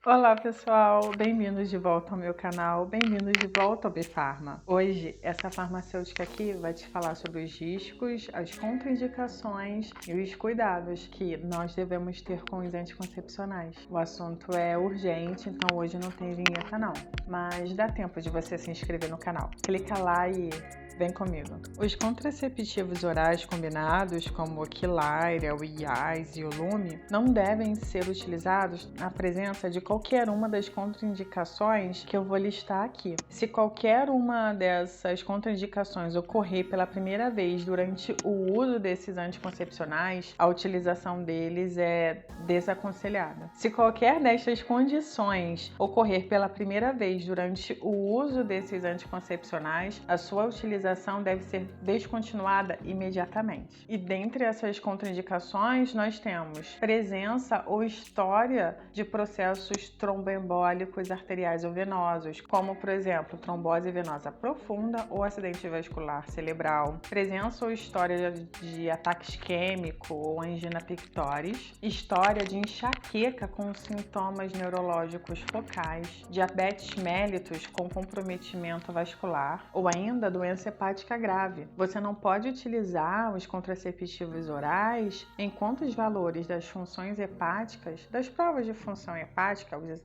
Olá pessoal, bem-vindos de volta ao meu canal, bem-vindos de volta ao Bifarma. Hoje, essa farmacêutica aqui vai te falar sobre os riscos, as contraindicações e os cuidados que nós devemos ter com os anticoncepcionais. O assunto é urgente, então hoje não tem vinheta não, mas dá tempo de você se inscrever no canal. Clica lá e vem comigo. Os contraceptivos orais combinados, como o Quilária, o IAS e o Lume, não devem ser utilizados na presença de qualquer uma das contraindicações que eu vou listar aqui. Se qualquer uma dessas contraindicações ocorrer pela primeira vez durante o uso desses anticoncepcionais, a utilização deles é desaconselhada. Se qualquer destas condições ocorrer pela primeira vez durante o uso desses anticoncepcionais, a sua utilização deve ser descontinuada imediatamente. E dentre essas contraindicações, nós temos presença ou história de processos tromboembólicos arteriais ou venosos, como, por exemplo, trombose venosa profunda ou acidente vascular cerebral, presença ou história de ataque isquêmico ou angina pectoris, história de enxaqueca com sintomas neurológicos focais, diabetes mellitus com comprometimento vascular ou ainda doença hepática grave. Você não pode utilizar os contraceptivos orais enquanto os valores das funções hepáticas, das provas de função hepática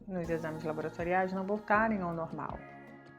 nos exames laboratoriais não voltarem ao normal.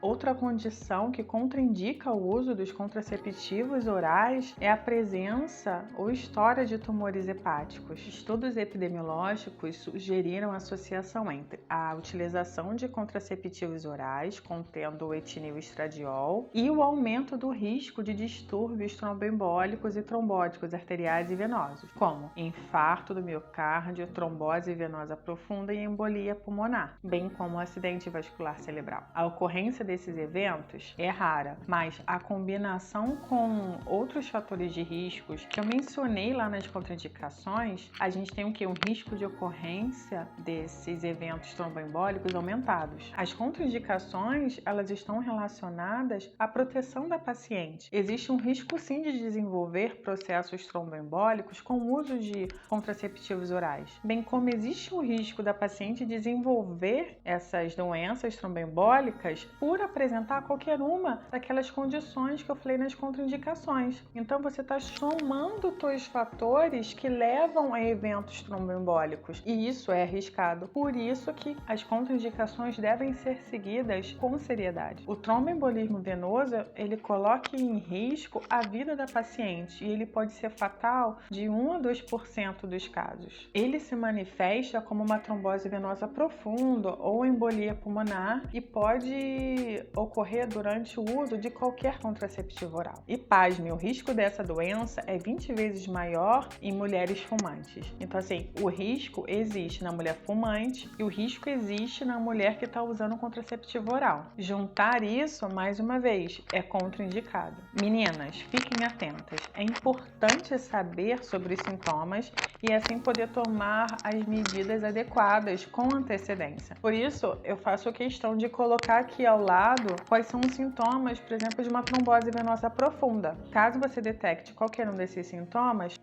Outra condição que contraindica o uso dos contraceptivos orais é a presença ou história de tumores hepáticos. Estudos epidemiológicos sugeriram associação entre a utilização de contraceptivos orais contendo etinil estradiol e o aumento do risco de distúrbios tromboembólicos e trombóticos arteriais e venosos, como infarto do miocárdio, trombose venosa profunda e embolia pulmonar, bem como acidente vascular cerebral. A ocorrência desses eventos é rara, mas a combinação com outros fatores de riscos que eu mencionei lá nas contraindicações, a gente tem um risco de ocorrência desses eventos tromboembólicos aumentados. As contraindicações, elas estão relacionadas à proteção da paciente. Existe um risco sim de desenvolver processos tromboembólicos com o uso de contraceptivos orais, bem como existe um risco da paciente desenvolver essas doenças tromboembólicas por apresentar qualquer uma daquelas condições que eu falei nas contraindicações. Então você está somando os fatores que levam a eventos tromboembólicos e isso é arriscado. Por isso que as contraindicações devem ser seguidas com seriedade. O tromboembolismo venoso, ele coloca em risco a vida da paciente e ele pode ser fatal de 1 a 2% dos casos. Ele se manifesta como uma trombose venosa profunda ou embolia pulmonar e pode ocorrer durante o uso de qualquer contraceptivo oral. E pasme, o risco dessa doença é 20 vezes maior em mulheres fumantes. Então, assim, o risco existe na mulher fumante e o risco existe na mulher que está usando contraceptivo oral. Juntar isso, mais uma vez, é contraindicado. Meninas, fiquem atentas. É importante saber sobre os sintomas e assim poder tomar as medidas adequadas com antecedência. Por isso, eu faço questão de colocar aqui ao lado quais são os sintomas, por exemplo, de uma trombose venosa profunda. Caso você detecte qualquer um desses sintomas,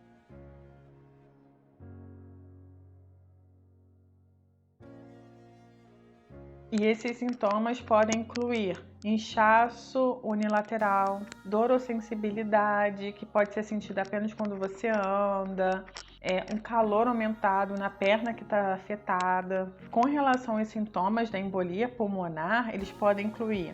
e esses sintomas podem incluir inchaço unilateral, dor ou sensibilidade, que pode ser sentida apenas quando você anda, um calor aumentado na perna que está afetada. Com relação aos sintomas da embolia pulmonar, eles podem incluir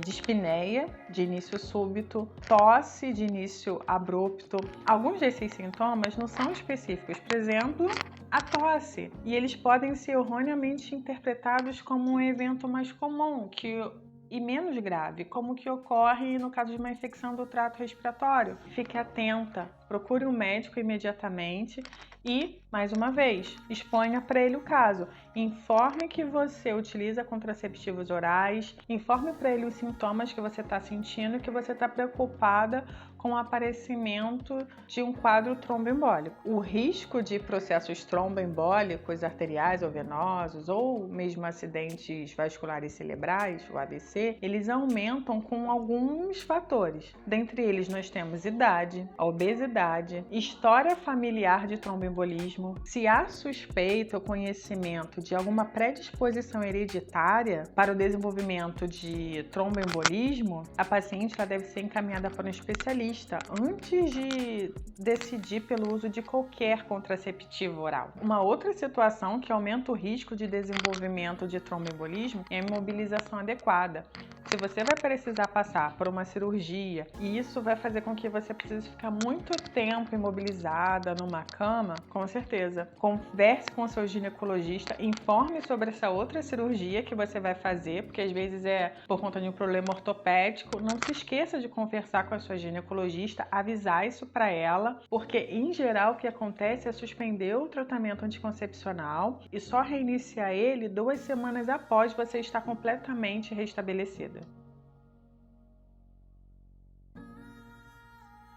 dispneia de início súbito, tosse de início abrupto. Alguns desses sintomas não são específicos, por exemplo, a tosse, e eles podem ser erroneamente interpretados como um evento mais comum e menos grave, como que ocorre no caso de uma infecção do trato respiratório. Fique atenta, procure um médico imediatamente e, mais uma vez, exponha para ele o caso. Informe que você utiliza contraceptivos orais, informe para ele os sintomas que você está sentindo e que você está preocupada com o aparecimento de um quadro tromboembólico. O risco de processos tromboembólicos arteriais ou venosos ou mesmo acidentes vasculares cerebrais, o AVC, eles aumentam com alguns fatores. Dentre eles nós temos idade, a obesidade, idade, história familiar de tromboembolismo, se há suspeita ou conhecimento de alguma predisposição hereditária para o desenvolvimento de tromboembolismo, a paciente ela deve ser encaminhada para um especialista antes de decidir pelo uso de qualquer contraceptivo oral. Uma outra situação que aumenta o risco de desenvolvimento de tromboembolismo é a imobilização adequada. Se você vai precisar passar por uma cirurgia e isso vai fazer com que você precise ficar muito tempo imobilizada numa cama, com certeza, converse com o seu ginecologista, informe sobre essa outra cirurgia que você vai fazer, porque às vezes é por conta de um problema ortopédico. Não se esqueça de conversar com a sua ginecologista, avisar isso para ela, porque em geral o que acontece é suspender o tratamento anticoncepcional e só reiniciar ele 2 semanas após você estar completamente restabelecida.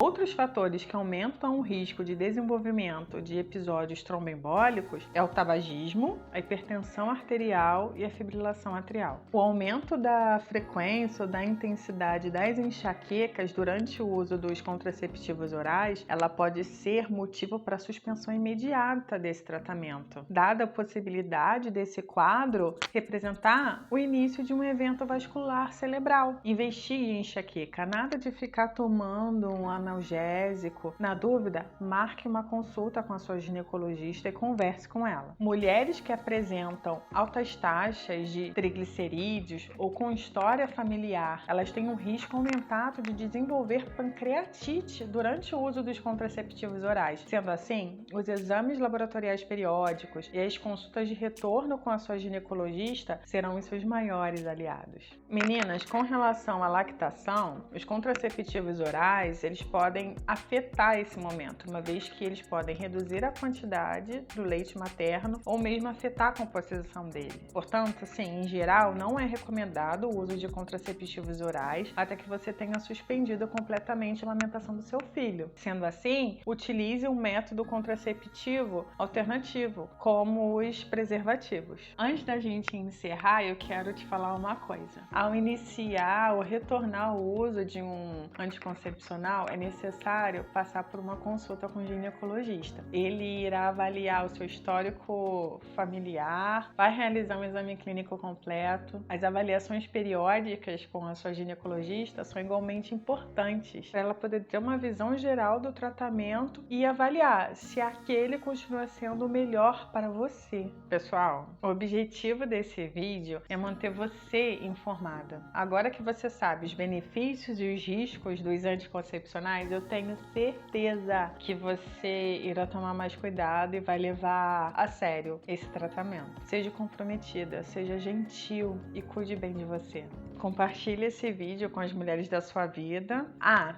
Outros fatores que aumentam o risco de desenvolvimento de episódios tromboembólicos é o tabagismo, a hipertensão arterial e a fibrilação atrial. O aumento da frequência ou da intensidade das enxaquecas durante o uso dos contraceptivos orais, ela pode ser motivo para suspensão imediata desse tratamento, dada a possibilidade desse quadro representar o início de um evento vascular cerebral. Investigue em enxaqueca, nada de ficar tomando um analgésico. Na dúvida, marque uma consulta com a sua ginecologista e converse com ela. Mulheres que apresentam altas taxas de triglicerídeos ou com história familiar, elas têm um risco aumentado de desenvolver pancreatite durante o uso dos contraceptivos orais. Sendo assim, os exames laboratoriais periódicos e as consultas de retorno com a sua ginecologista serão os seus maiores aliados. Meninas, com relação à lactação, os contraceptivos orais, eles podem afetar esse momento, uma vez que eles podem reduzir a quantidade do leite materno ou mesmo afetar a composição dele. Portanto, em geral, não é recomendado o uso de contraceptivos orais até que você tenha suspendido completamente a amamentação do seu filho. Sendo assim, utilize um método contraceptivo alternativo, como os preservativos. Antes da gente encerrar, eu quero te falar uma coisa. Ao iniciar ou retornar ao uso de um anticoncepcional, é necessário passar por uma consulta com o ginecologista. Ele irá avaliar o seu histórico familiar, vai realizar um exame clínico completo. As avaliações periódicas com a sua ginecologista são igualmente importantes para ela poder ter uma visão geral do tratamento e avaliar se aquele continua sendo o melhor para você. Pessoal, o objetivo desse vídeo é manter você informada. Agora que você sabe os benefícios e os riscos dos anticoncepcionais, eu tenho certeza que você irá tomar mais cuidado e vai levar a sério esse tratamento. Seja comprometida, seja gentil e cuide bem de você. Compartilhe esse vídeo com as mulheres da sua vida.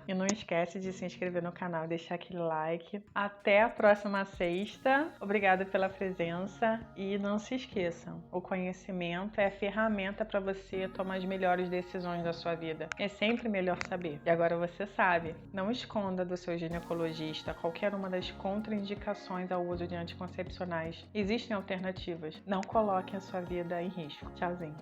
E não esquece de se inscrever no canal e deixar aquele like. Até a próxima sexta. Obrigada pela presença e não se esqueçam, o conhecimento é a ferramenta para você tomar as melhores decisões da sua vida. É sempre melhor saber. E agora você sabe, não esconda do seu ginecologista qualquer uma das contraindicações ao uso de anticoncepcionais. Existem alternativas. Não coloquem a sua vida em risco. Tchauzinho.